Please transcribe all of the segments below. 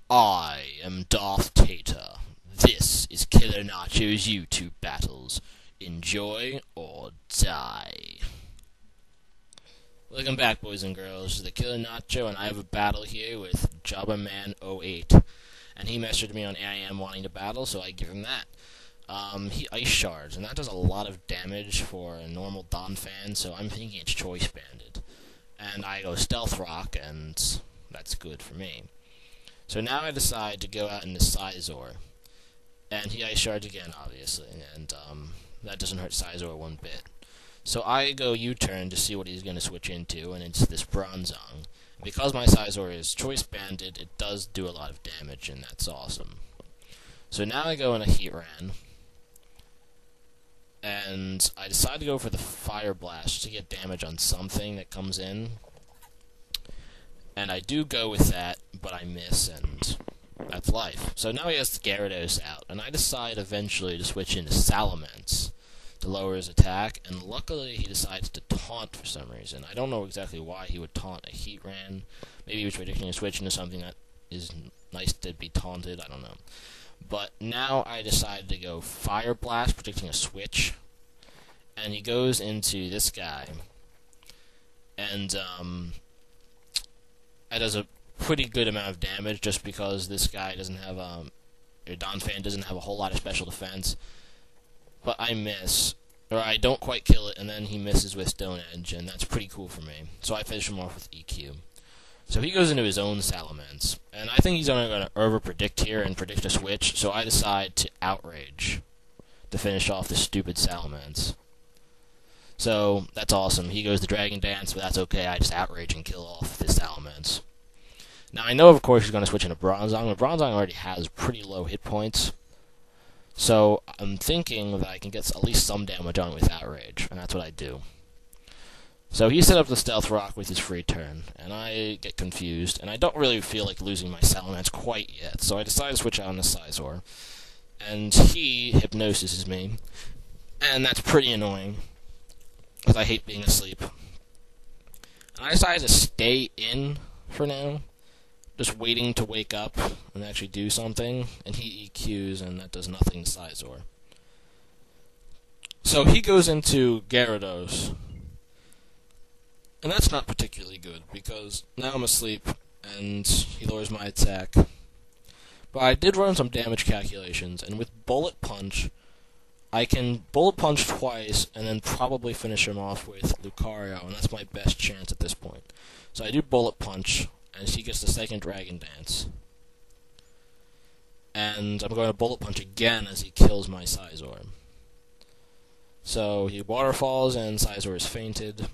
I am Darth Tater. This is Killer Nacho's YouTube battles. Enjoy or die. Welcome back, boys and girls. This is the Killer Nacho, and I have a battle here with JabbaMan08. And he messaged me on AIM wanting to battle, so I give him that. He ice shards, and that does a lot of damage for a normal Don fan, so I'm thinking it's choice banded. And I go stealth rock, and that's good for me. So now I decide to go out into Sizor, and he ice shards again, obviously, and that doesn't hurt Sizor one bit. So I go U-turn to see what he's going to switch into, and it's this Bronzong. Because my Sizor is choice banded, it does do a lot of damage, and that's awesome. So now I go in a Heat Ran, and I decide to go for the Fire Blast to get damage on something that comes in. And I do go with that, but I miss, and that's life. So now he has Gyarados out, and I decide eventually to switch into Salamence to lower his attack, and luckily he decides to taunt for some reason. I don't know exactly why he would taunt a Heat Ran. Maybe he was predicting a switch into something that is nice to be taunted, I don't know. But now I decided to go Fire Blast, predicting a switch, and he goes into this guy, and that does a pretty good amount of damage just because this guy doesn't have, your Don fan doesn't have a whole lot of special defense. But I miss, or I don't quite kill it, and then he misses with Stone Edge, and that's pretty cool for me. So I finish him off with EQ. So he goes into his own Salamence, and I think he's only going to over-predict here and predict a switch, so I decide to Outrage to finish off this stupid Salamence. So that's awesome. He goes to Dragon Dance, but that's okay. I just Outrage and kill off this Salamence. Now I know, of course, he's going to switch into Bronzong, but Bronzong already has pretty low hit points. So I'm thinking that I can get at least some damage on it with Outrage, and that's what I do. So he set up the Stealth Rock with his free turn, and I get confused, and I don't really feel like losing my Salamence quite yet, so I decide to switch out on the Sizor. And he hypnosises me, and that's pretty annoying, because I hate being asleep. And I decided to stay in for now, just waiting to wake up and actually do something, and he EQs, and that does nothing to Sizor. So he goes into Gyarados, and that's not particularly good, because now I'm asleep, and he lowers my attack. But I did run some damage calculations, and with Bullet Punch, I can Bullet Punch twice, and then probably finish him off with Lucario, and that's my best chance at this point. So I do Bullet Punch, and he gets the second Dragon Dance. And I'm going to Bullet Punch again as he kills my Sizor. So he Waterfalls, and Sizor is fainted.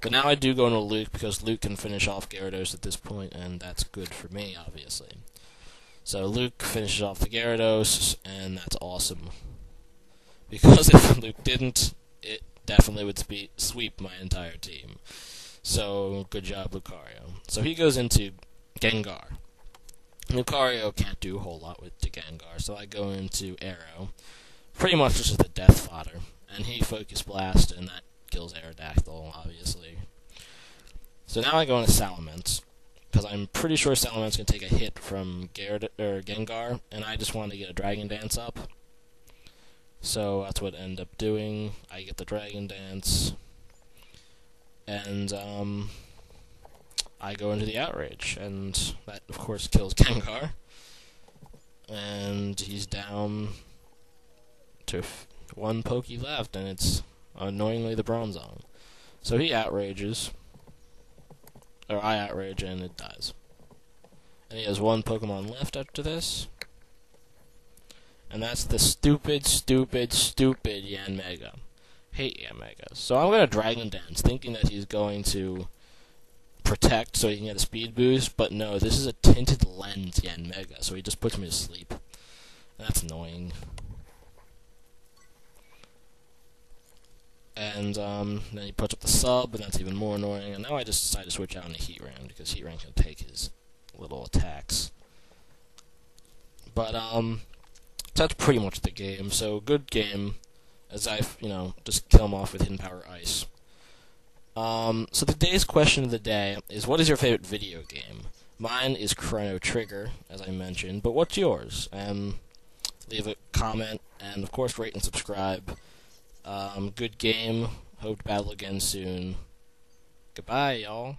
But now I do go into Luke, because Luke can finish off Gyarados at this point, and that's good for me, obviously. So Luke finishes off the Gyarados, and that's awesome. Because if Luke didn't, it definitely would sweep my entire team. So, good job, Lucario. So he goes into Gengar. Lucario can't do a whole lot with the Gengar, so I go into Arrow. Pretty much just as the death fodder. And he Focus Blast, and that kills Aerodactyl, obviously. So now I go into Salamence, because I'm pretty sure Salamence can take a hit from Gengar, and I just want to get a Dragon Dance up. So that's what I end up doing. I get the Dragon Dance, and I go into the Outrage, and that, of course, kills Gengar. And he's down to one Pokey left, and it's annoyingly the Bronzong. So he Outrages, or I Outrage, and it dies. And he has one Pokemon left after this. And that's the stupid Yanmega. Hate Yanmega. So I'm going to Dragon Dance, thinking that he's going to protect so he can get a speed boost, but no, this is a Tinted Lens Yanmega, so he just puts me to sleep. And that's annoying. And then he puts up the sub, and that's even more annoying. And now I just decide to switch out into Heat Ran, because Heat Ran can take his little attacks. But, that's pretty much the game. So, good game, as I, just kill him off with Hidden Power Ice. So the day's question of the day is, what is your favorite video game? Mine is Chrono Trigger, as I mentioned, but what's yours? Leave a comment, and of course rate and subscribe. Good game. Hope to battle again soon. Goodbye, y'all.